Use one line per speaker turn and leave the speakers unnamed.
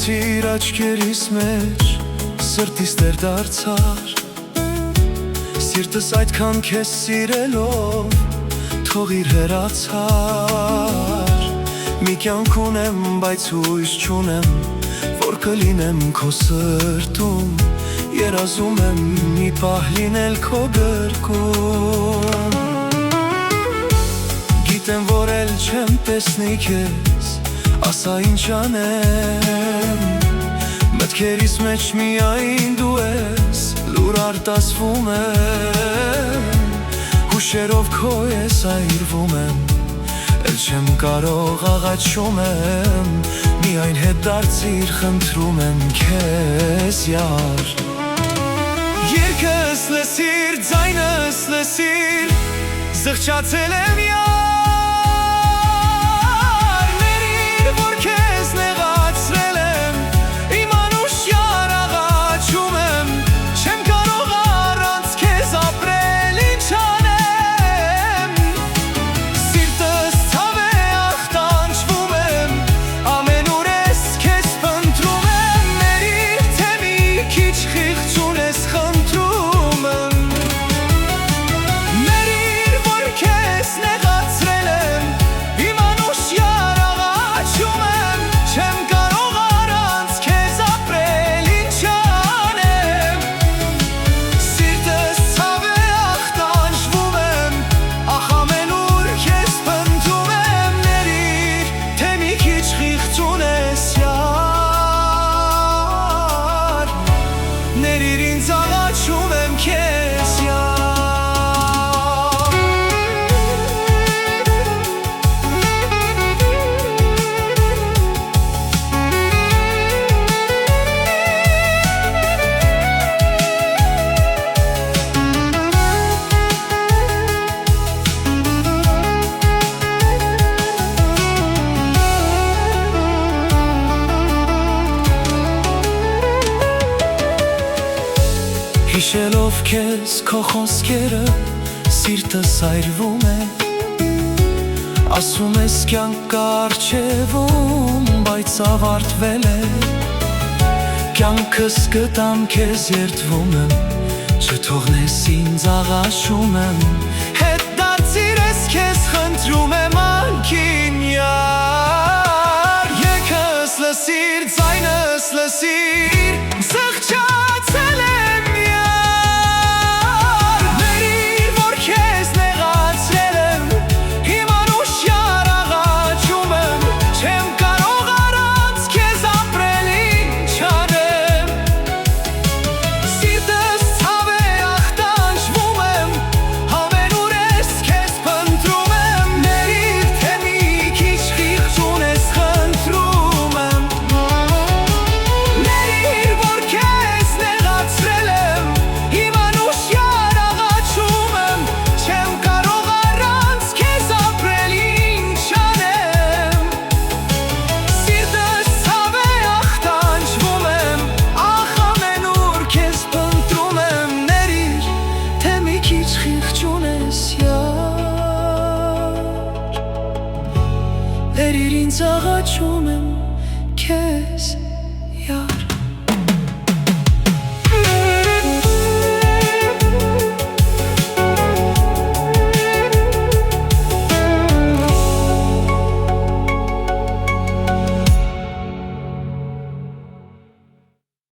Լցիր աչքերիս մեջ, սրտիս տեր դարձար, Սիրտս այդքան քեզ սիրելով, թողիր հեռացար, Մի կյանք ունեմ, բայց հույս չունեմ, որ կլինեմ քո սրտում, Երազում եմ մի պահ լինել քո գրկում, Գիտեմ, որ էլ չեմ տեսնի քեզ, ասա ինչ անեմ, Մտքերիս մեջ միայն դու ես, լուր արտասվում եմ, Հուշերով քո ես այրվում եմ, էլ չեմ կարող աղաչում եմ, Միայն հետ դարձիր խնդրում եմ քեզ յար, Երգս լսիր, ձայնս լսիր, զղջացել եմ յար, Հիշելով քեզ քո խոսքերը, սիրտս այրվում է, Ասում ես կյանք կա առջևում, բայց ավարտվել է, Կյանքս գտամ քեզ երդվում եմ, չթողնես ինձ աղաչում եմ, Հետ դարձիր ես քեզ խնդրում եմ անկին յար, Երգս լսիր, ձայնս լսիր, զղջացել եմ Ներիր ինձ աղաչում եմ